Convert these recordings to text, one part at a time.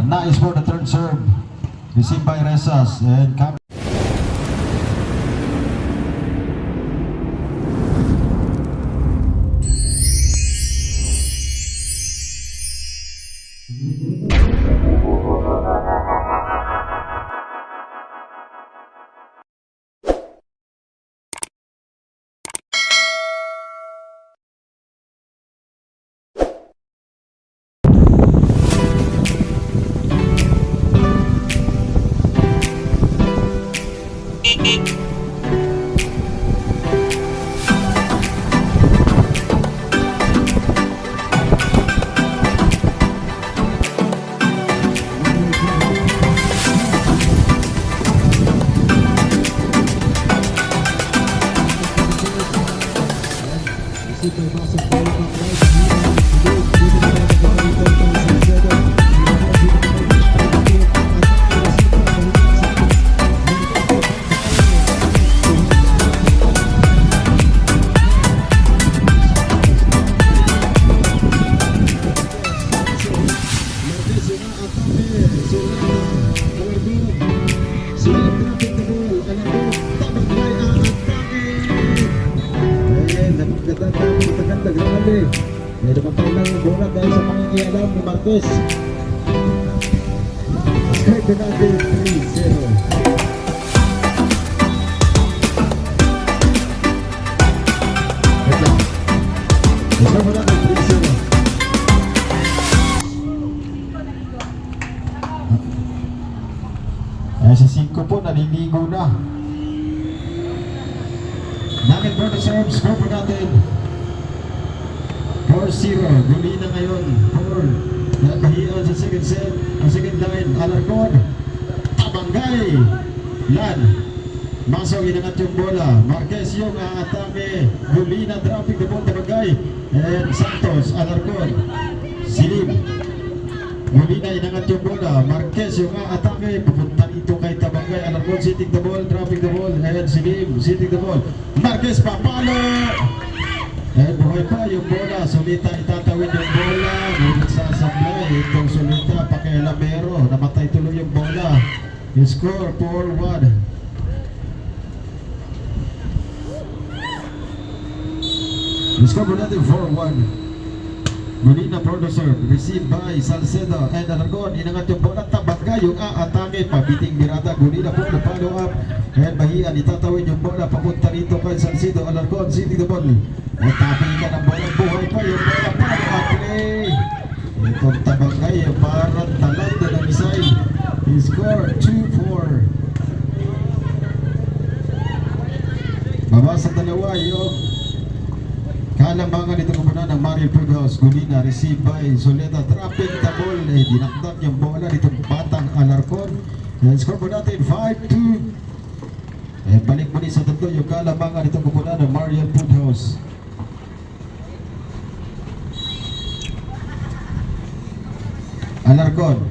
Nice for the third serve. Received by Resas and coming. Medyo magkailang yung bola dahil sa pangingialam ni Marquez. Skype natin 3-0. Isa mo natin 3-0. Sa 5 po, naliligo na. Nakit for the serve, score po natin 4-0, guli na ngayon 4, natahiyan sa second set, ang second line, Alarcon, Tabanggay, Lan, Masong inangat yung bola, Marquez yung atake, guli na traffic the ball, Tabanggay, and Santos, Alarcon, Silim, guli na inangat yung bola, Marquez yung atake, pupunta ito kay Tabanggay, Alarcon sitting the ball, traffic the ball, and Silim sitting the ball, Marquez papalo! Eh, buhay pa yung bola. Solita itatawid yung bola. Ngunit sasablay itong Solita pakialamero. Namatay tuloy yung bola. Yung score 4-1. Yung score po natin 4-1. Molina producer, received by Salcedo and Aragon. Inangat yung bola, Tabanggay yung aatake, pabiting Mirada. Molina po na follow up and Bahian itatawid yung bola papunta rito kay Salcedo. Alarcon sitting the ball at taping ka ng bola, buhay pa yung bola, follow up play. Itong Tabanggay parang talag na ng isay. He scored 2-4. Baba sa dalawa yung kalambangan itong kumuna ng Mario Pughouse. Gulina, received by Soleta, trapping the ball, dinakdak yung bola nitong batang Alarcon. And score po natin 5-2. Balik muli sa tatlo yung kalambangan itong kumuna ng Mario Pughouse. Alarcon,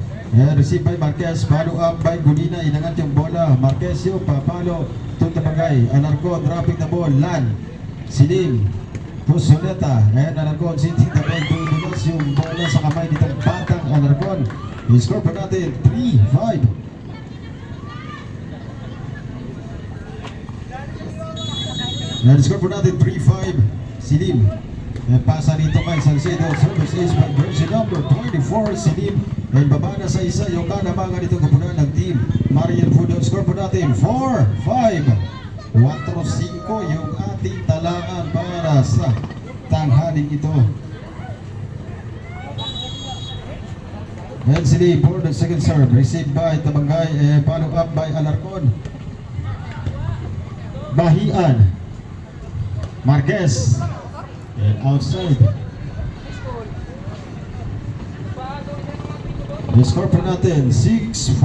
received by Marquez, follow up by Gulina, inangat yung bola, Marquez yung papalo, Tabanggay, Alarcon, dropping the ball, Lan, Silim, Soleta, and Alarcon sitting the ball, dudulas yung bola sa kamay nitong batang Alarcon. I-score po natin 3-5. I-score po natin 3-5. Silim, pasa rito kay Salcedo, service is by version number 24, Silim, and baba na sa isa yung kalamangan nitong kapunan ng team Marian Fudo. Score po natin 4-5. 4-5 yung ating talaan para sa tanghaling ito. And Silim for the second serve, received by Tabanggay, follow up by Alarcon. Bahian, Marquez, and outside. The score po natin 6-4.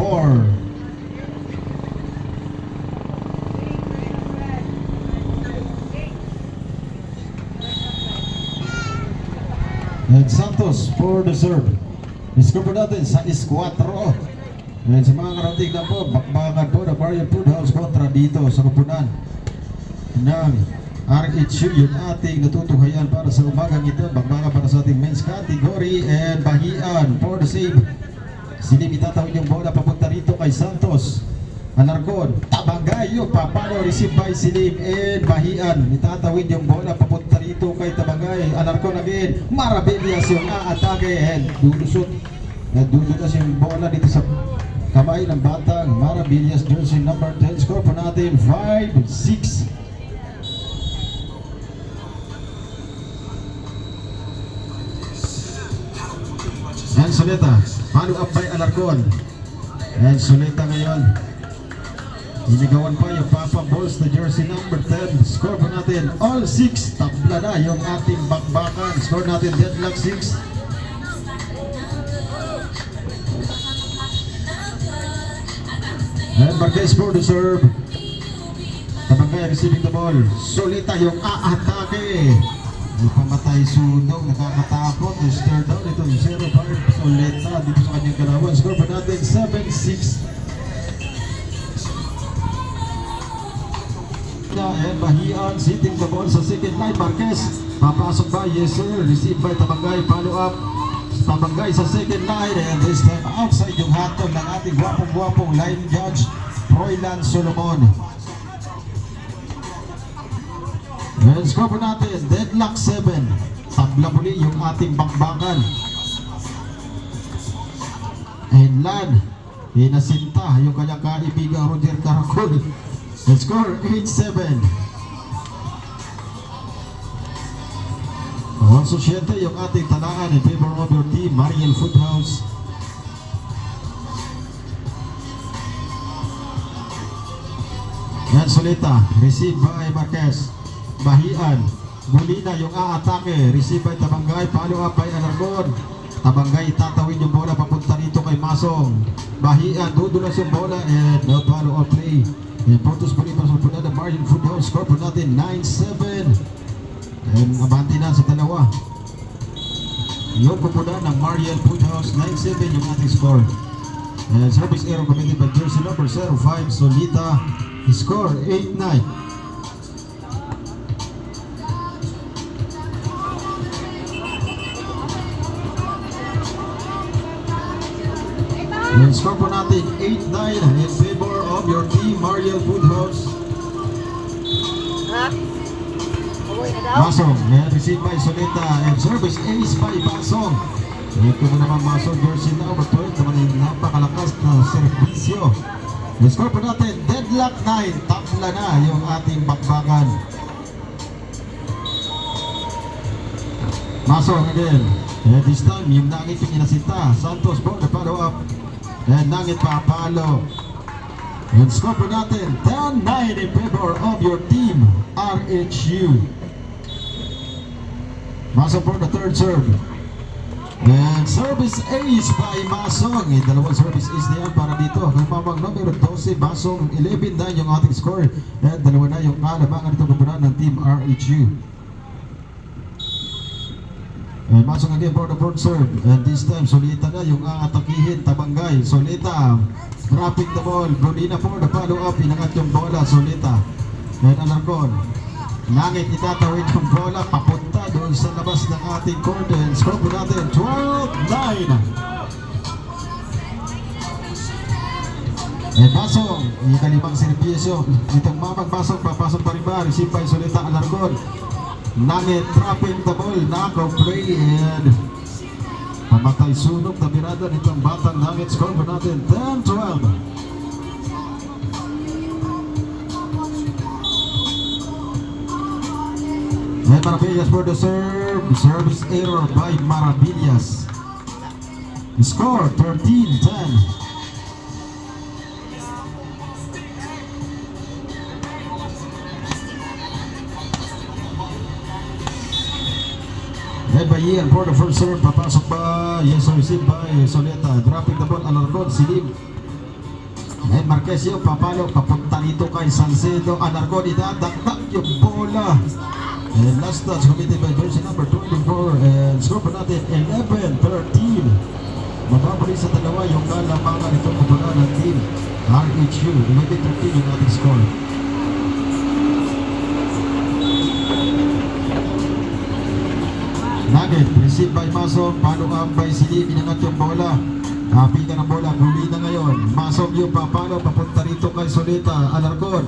And Santos for the serve. Score po natin sa 6-4. And sa mga karating na po, bakbakan po na Mario Pughouse kontra dito sa kupunan ng RHU, yung ating natutuhayan para sa umagang ito. Bakbakan para sa ating men's category. And Bahian for the save. Silim itatawid yung bola papunta rito kay Santos. Alarcon, Tabangay yung papalo, receive by Silim and Bahian. Itatawid yung bola papunta rito kay Tabangay. Alarcon again, Maravillas yung aatake and dudulas yung bola dito sa kamay ng batang Maravillas, jersey number 10. Score po natin 5-6. And Soleta, follow up by Alarcon. And Soleta ngayon, inigawan pa yung Papa Balls na jersey number 10. Score po natin all 6. Tabla na yung ating bakbakan. Score natin deadlock 6. And Marquez for the serve. Tabangay receiving the ball. Solita yung aatake. Pamatay sunog, nakakatakot. Stare down ito yung 0-5. Solita dito sa kanyang galawan. Score po natin 7-6. And Bahian sitting the ball sa second line. Marquez papasok ba? Yes sir. Receive by Tabangay. Follow up Tabangay sa second line. And this time outside yung hatog ng ating gwapong-gwapong line judge Roylan Solomon. And score po natin deadlock 7. Tabla muli yung ating bakbakan. And Lan inasinta yung kanyang kaibigang Roger Caracol. And score 8-7. Also syente yung ating talaan in favor of your team, Mariel Foothouse. Yan Solita, receive by Marquez. Bahian, Molina yung aatake, receive by Tabangay, follow up by Alarcon. Tabangay tatawid yung bola papunta rito kay Masong. Bahian, dudulas yung bola and no follow up play. And Portos Bolivar sa punada Mariel Foothouse. Score po natin 9-7. And abante na sa dalawa. Yung pupunan ng Mariel Foothouse 9-7 yung ating score. And service error committed by jersey number 05 Solita. Score 8-9. And score po natin 8-9 in favor of your team, Mariel Foothouse. Ha? Uwi na daw? Masong, receive by Solita and service ace by Masong. Ito na naman Masong, jersey number 12 naman yung napakalakas na servisyo. The score po natin, deadlock 9. Tapla na yung ating bakbakan. Masong again. And this time, yung nangit yung inasinta. Santos po, na follow up. And nangit pa palo. And score po natin 10-9 in favor of your team, RHU. Masong for the third serve. And service ace by Masong. Dalawang service ace na yan para dito. Kamamang numero 12, Masong 11-9 yung ating score. And dalawa na yung kalabangan dito kumpunan ng team RHU. And Masong again for the fourth serve. And this time, Solita na yung aatakihin. Tabangay, Solita. Dropping the ball. Brunina for the follow-up. Inangat yung bola, Solita. And Alarcon. Langit itatawid yung bola. Papunta doon sa labas ng ating court. And score po natin, 12-9. And Masong, ikalimang servisyo. Itong mamang Masong, papasok pa rin ba? Receive by Solita, Alarcon. Langit dropping the ball, knockout play and pamatay sunog na birada nitong batang Langit. Score po natin 10-12. And Maravillas for the serve. Service error by Maravillas. Score 13-10. Led by Ian for the first serve. Papasok ba? Yes, received by Soleta. Dropping the ball. Alarcon, Silim. And Marquez yung papalo. Papunta dito kay Salcedo. Alarcon, idadakdak yung bola. And last touch committed by jersey number 24. And score pa natin 11-13. Mababali sa dalawa yung kalamangan itong kumpunan ng team RHU. 11-13 yung ating score. Nugget, received by Masong, follow up by Silim, inangat yung bola. Pika ng bola, muli na ngayon. Masok yung papalo, papunta rito kay Solita, Alarcon.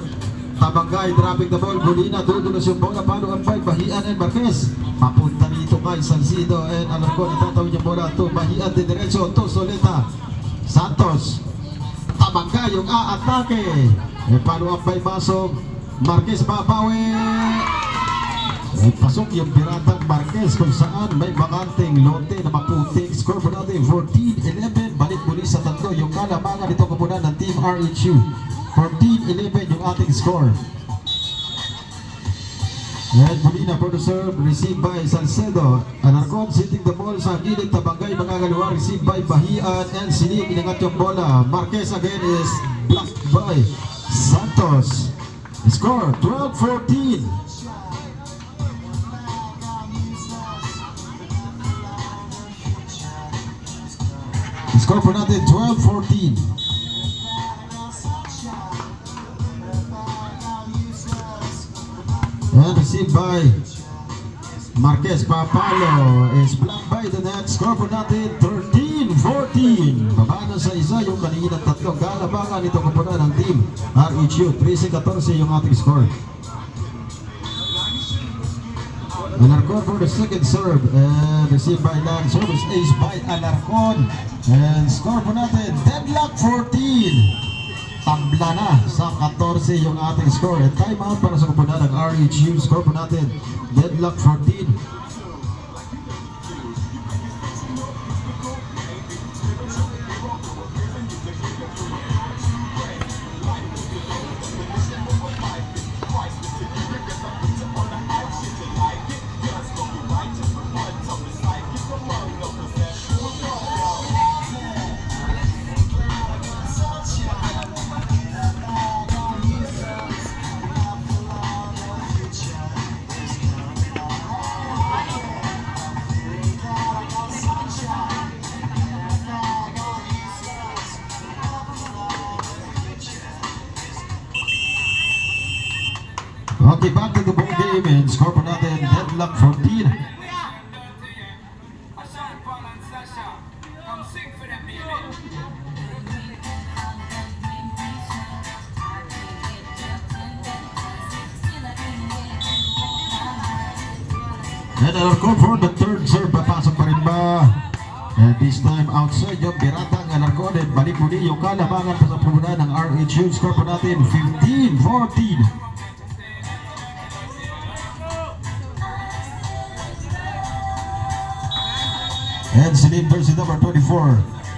Tabangay, dropping the ball, Gulina, dudulos yung bola, palo ang 5, Bahian and Marquez. Papunta rito kay Salcido and Alarcon, itatawin yung bola to Bahian, de derecho to Solita. Santos, Tabangay yung aatake. Palo ang 5, Masok. Marquez babawi. Pasok yung Piratang Marquez kung saan may bakanting lote na maputing. Score po natin 14-11. Balik muli sa tatlo yung kalamangan nito kapunan ng Team RHU. 14-11 yung ating score. And muli na for the serve, received by Salcedo. Alarcon sitting the ball sa gilid, Tabangay magagalawa, received by Bahian and Silim, inangat yung bola. Marquez again is blocked by Santos. Score 12-14. Score po natin 12-14. And received by Marquez. Papalo is blocked by the net. Score po natin 13-14. Babano sa isa yung kanina tatlong kalabangan nito kapunan ng team RHU. 13-14 yung ating score. Alarcon for the second serve and received by Lan. Service ace by Alarcon. And score po natin, deadlock 14. Tabla na sa 14 yung ating score. And time out para sa kapunan ng RHU. Score po natin, deadlock 14. Okay, back to the ball game and score po natin, deadlock 14. And Alarcon for the third serve, papasok pa rin ba? And this time outside yung Piratang Alarcon and balik muli yung kalabangan pa sa punan ng RHU. Score po natin 15-14. And Silim jersey number 24.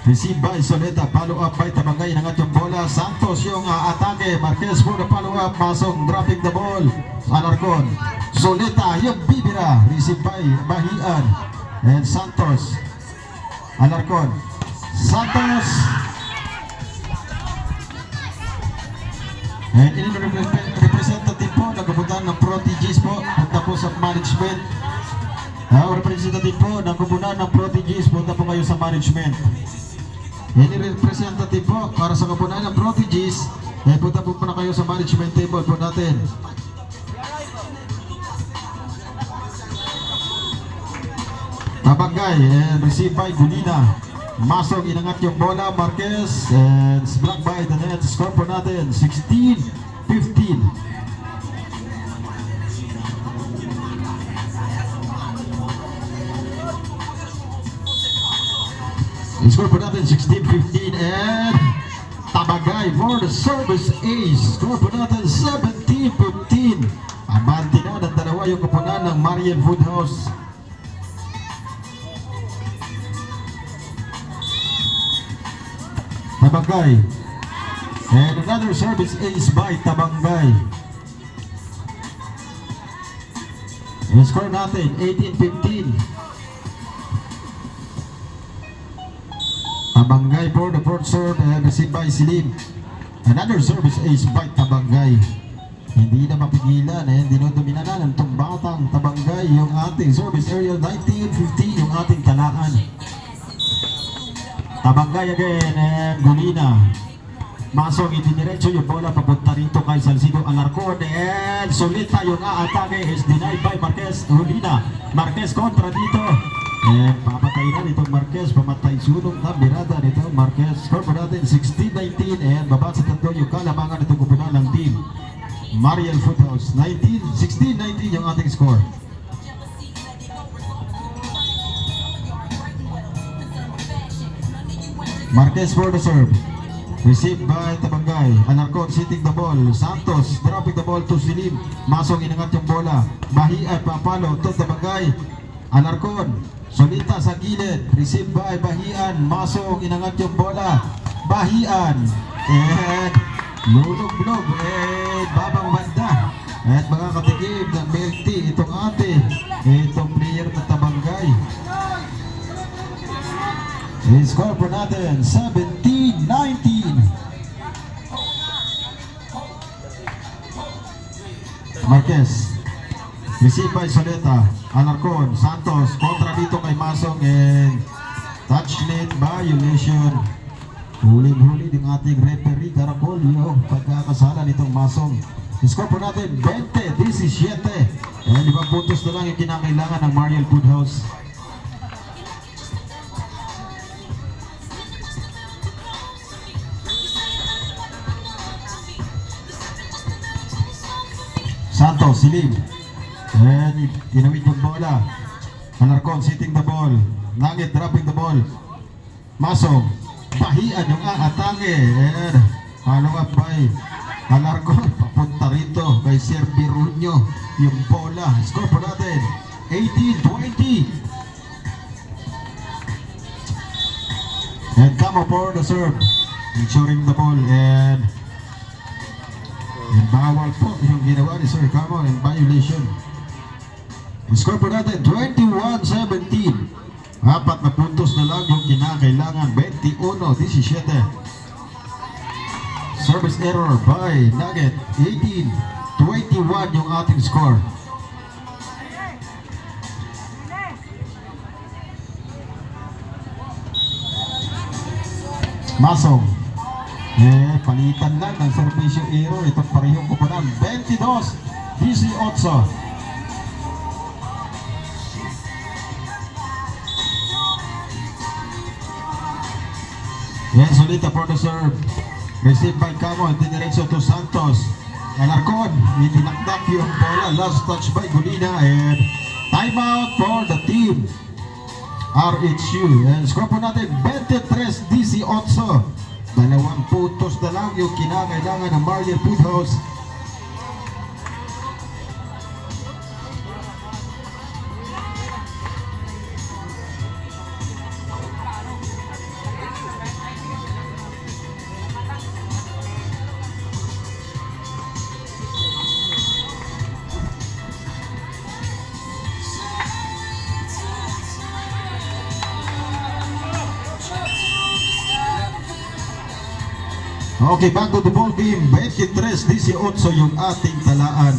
Received by Soleta. Follow up by Tabangay. Nangat yung bola. Santos yung atake. Marquez for the follow up. Masong dropping the ball. Alarcon. Soleta yung bibira. Received by Bahian. And Santos. Alarcon. Santos. And representative po. Nagpupuntahan ng Proteges po. Punta po sa management. Representative po ng kupunan ng Proteges, punta po kayo sa management. Any representative po para sa kupunan ng Proteges, punta po na kayo sa management table po natin. Tabangay and received by Gulina. Masok, inangat yung bola, Marquez and blocked by the net. Score po natin 16-15. Score po natin 16-15 and Tabangay for the service ace. Score po natin 17-15. Abante na ng dalawa yung kupunan ng Marian Woodhouse. Tabangay and another service ace by Tabangay. And score natin 18-15. Tabangay for the fourth serve and received by Silim. Another service ace by Tabangay. Hindi na mapigilan eh, dinodominanan ng tumbatang Tabangay yung ating service area. 19-15 yung ating talaan. Tabangay again and Gulina. Masok, itiniretso yung bola papunta rito kay Salcido Alarcon and Solita yung aatake is denied by Marquez. Gulina. Marquez kontra dito. And papatay na nitong Marquez, pamatay sunog na birada nitong Marquez. Score po natin 16-19 and baba sa tatlo yung kalamangan nitong kupunan ng team Mariel Foothouse. 16-19 yung ating score. Marquez for the serve. Received by Tabangay. Alarcon sitting the ball. Santos dropping the ball to Silim. Masong inangat yung bola. Bahian papalo to Tabangay. Alarcon. Solita sa gilid. Received by Bahian. Masong inangat yung bola. Bahian. And lulog-log. And babang banda. At mga katigib ng BLT. Itong ate. Itong player na Tabangay. I-score po natin 17-19. Marquez. Receive by Soleta. Alarcon. Santos. Kontra dito kay Masong. And touch net violation. Huling-huli ng ating referee Caracol. Yung pagkakasala nitong Masong. I-score po natin 20-17. And 5 puntos na lang yung kinakailangan ng Mariel Foothouse. Santos, Silim. And tinawid yung bola. Alarcon sitting the ball. Nugget dropping the ball. Masong. Bahian yung aatake. And follow up by Alarcon. Papunta rito kay Sir Birunyo. Yung bola. Score po natin 18-20. And come for the serve. Ensuring the ball. And bawal po yung ginawa ni Sir Camo in violation. Score po natin 21-17. 4 na puntos na lang yung kinakailangan. 21-17. Service error by Nugget. 18-21 yung ating score. Masong. Palitan lang ng servisyo error. Itong parehong kupunan 22-18. Yan, Solita for the serve. Received by Camo. Diniretso to Santos. Alarcon. Itinakdak yung bola. Last touch by Gulina. And timeout for the team RHU. And score po natin 23-18. 2 puntos na lang yung kinakailangan ng Mariel Foothouse. Okay, back to the ball game. 23-18 yung ating talaan.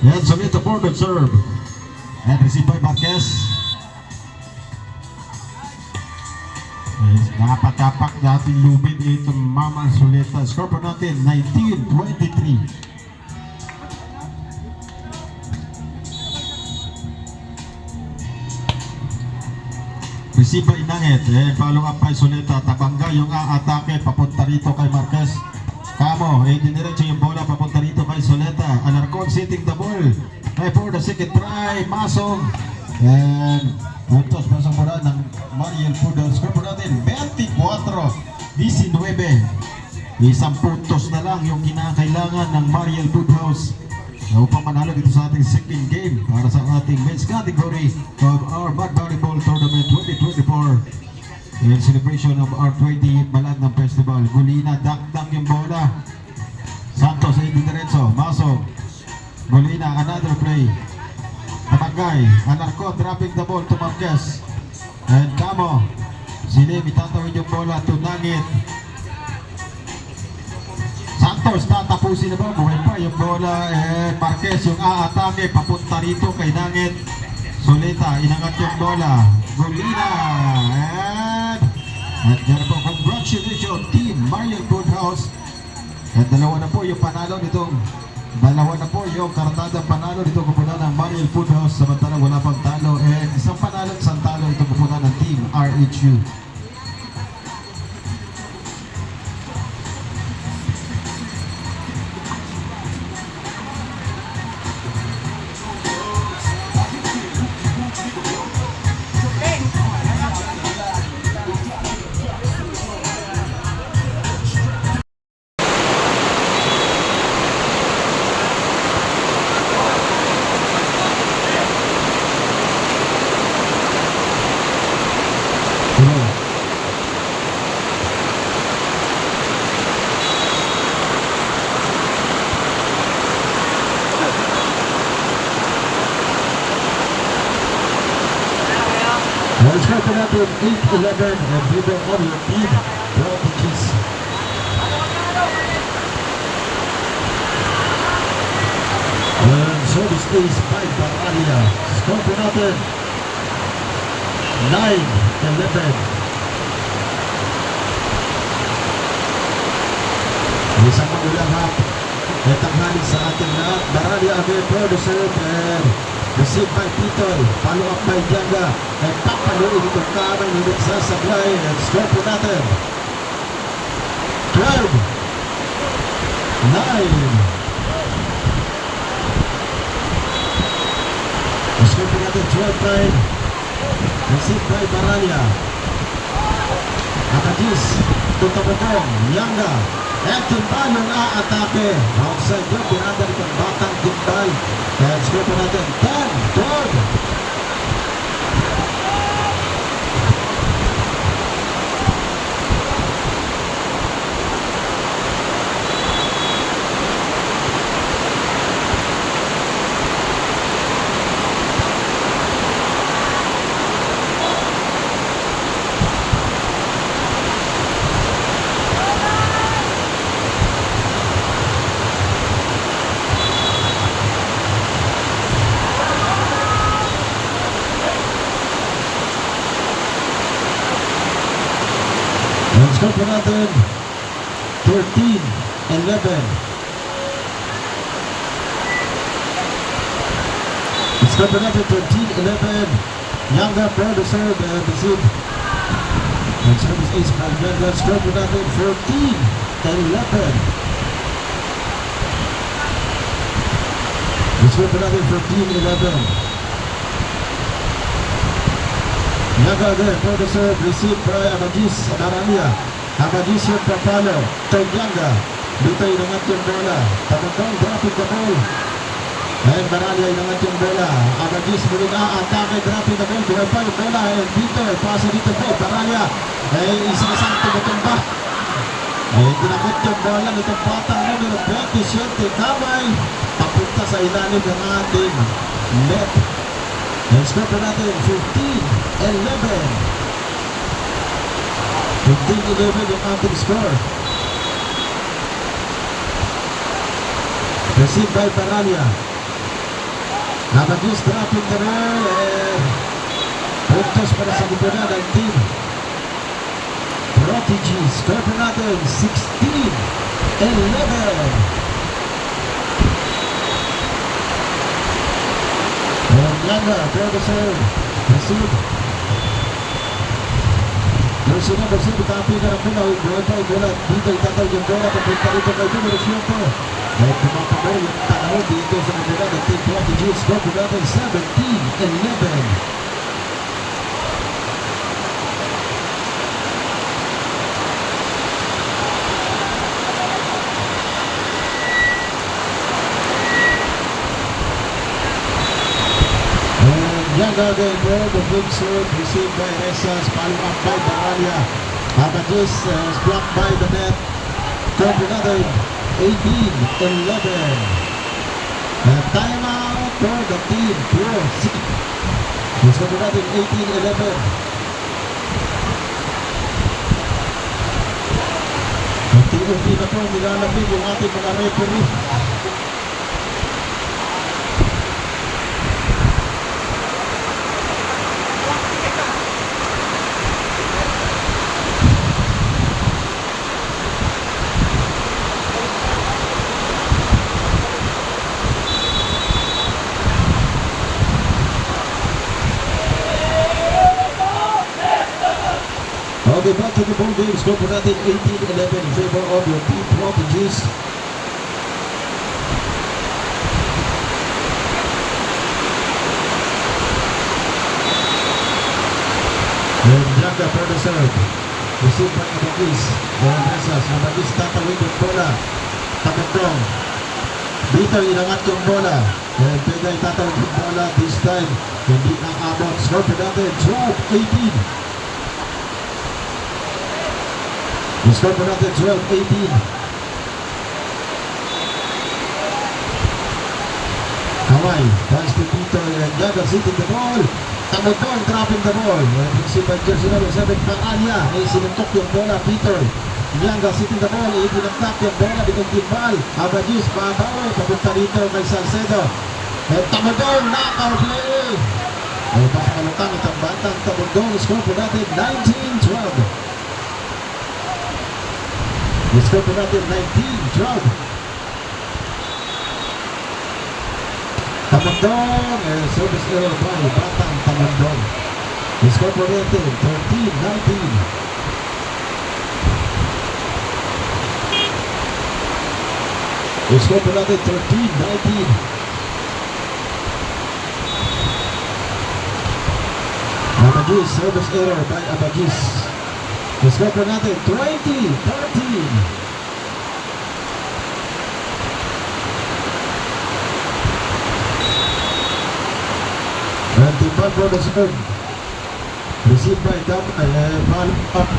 Yan, Solita for the serve. And received by Marquez. Napatapak natin lubid itong Mama Solita. Score po natin 19-23. Receive by Nugget. Follow up by Soleta. Tabangay yung aatake. Papunta rito kay Marquez. Camo. Diniretso yung bola. Papunta rito kay Soleta. Alarcon sitting the ball. For the second try. Masong. And puntos pasang mula ng Mariel Foothouse. Score po natin 24-19. 1 puntos na lang yung kinakailangan ng Mariel Foothouse upang manalo dito sa ating second game para sa ating men's category of our Mud Volleyball Tournament 2024 in celebration of our 20th Malagnang Festival. Gulina, dakdak yung bola. Santos ay diretso. Masong. Gulina, another play. Tabangay. Alarcon dropping the ball to Marquez. And Camo. Silim, itatawid yung bola to Nugget. Santos, tatapusin na ba? Buhay pa yung bola. Marquez yung aatake. Papunta rito kay Nugget. Solita, inangat yung bola. Gulina. And there po, congrats Exhibition Team Mariel Woodhouse. At dalawa na po yung panalo nitong karatadang panalo nitong kupunan ng Mariel Woodhouse, samantalang wala pang talo, and isang talo itong kupunan ng Team RHU. Let's go to that with 8-11 and Vivo Audio Team Prodigies. And service is by Baralia. Score po natin 9-11. Isang magulang hap. Tanghali sa ating lahat. Baralia again producer and received by Tito, follow up by Diaga, at papaluin itong kamay ng nagsasablay, and score po natin 12-9. Score po natin 12-9, received by Baralia. Akadis, Tutabotong, Yanga, at Timbal yung aatake. Outside yun, pinanda itong batang Timbal. And score po natin 10-12. Score po natin 13-11. Score po natin 13-11. Yanga producer and receive. And service is from Yanga. Score po natin 14-11. Score po natin 14-11. Yaga again, producer, receive by Abadis, Baralia. Abadis yung papalo, kay Yaga. Dito inangat yung bola. Tabagong, dropping the ball. And Baralia inangat yung bola. Abadis muling atake, dropping the ball. Binaba yung bola. And dito, pasa dito kay Baralia. Isang tumutong ba. Dinakot yung bola nitong batang numero 27, kamay. Papunta sa ilalim ng ating net. And score po natin 15-11. 15-11 yung ating score. Received by Baralia. Nabagis dropping the ball and puntos para sa lipunan ng team Prodigies. Score po natin 16-11. Yanga, producer, receive. Receive na receive, tapi ka ng bola, bola, dito itatawag yung bola, papunta dito kay numero 7. Ay tumatakbo yung tanaw dito sa bola ng Team Prodigies. Score po natin 17-11. Yaga again, the big serve received by Resas, follow up by Baralia. Abadis is blocked by the net. Score another 18-11. Time out for the team. Score another 18-11. Unti-unti na po nilalapit yung ating mga referee. the ball game. Score po natin 18-11 in favor of your team Prodigies. And Bianca for the serve. Received by Abagis. And Resas. Abagis tatawid yung bola. Tapotong. Dito inangat yung bola. And Pegay tatawid yung bola. This time, hindi na abot. Score po natin 12-18. Score po natin 12-18. Hawaii, pass to Tito and Gaga sitting the ball. Tamotong dropping the ball. Received by jersey number 7, Paralia. Ay sinuntok yung bola, Peter. Nyanga sitting the ball. Itinagtak yung bola, ditong timbal. Abagis, babawi. Papunta rito kay Salcedo. And Tamotong, knockout play. Ay pakalutang itang batang Tamotong. Score po natin 19-12. Score po natin 19-12. Tamandong, service error by Batang Tamandong. Score po natin 13-19. Score po natin 13-19. Abagis, service error by Abagis. Score po natin 20-13. And the ball for the serve. Received by ball up.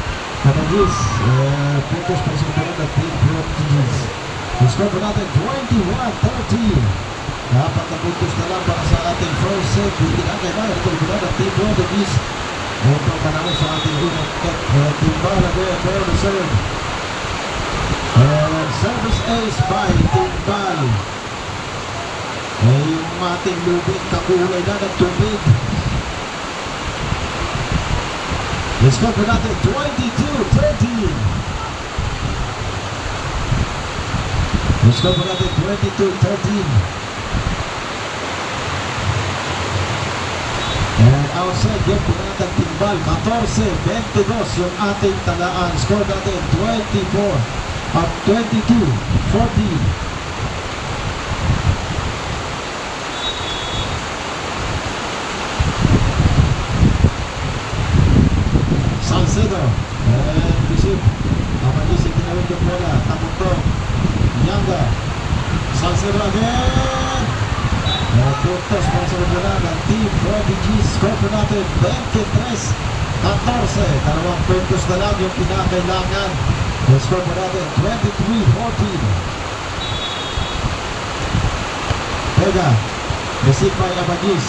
Abagis. Putos pa sa bola ng team Prodigies. Score po natin 21-13. Dapat na putos na lang para sa ating first set. Hindi na kailangan ito bola ng team Prodigies. Upang panalo sa ating unang timbal again for the serve. Service ace by timbal. Yung ating lubid, kakulay na ng tubig. Let's go for natin 22-13. Let's go for natin 22-13. And outside, yung pinatang timbal, 14-22 yung ating talaan. Score natin 22-14. Salcedo, and receive. Apagisip tinawid yung bola. Tamotong. Nyanga. Salcedo again. Putos para sa bola ng Team Prodigies. Score po natin 23-14. Dalawang puntos na lang yung pinakailangan. Score po natin 23-14. Pega. Receive by Abagis.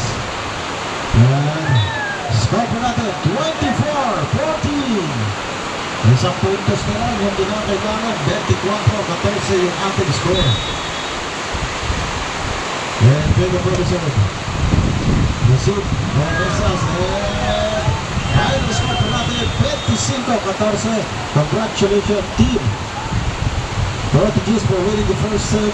Score po natin 24-14. Isang puntos na lang yung kinakailangan. 24-14 yung ating score. And Pega for the serve. Receive. Resas. And score po natin 25-14. Congratulations team Prodigies for winning the first set.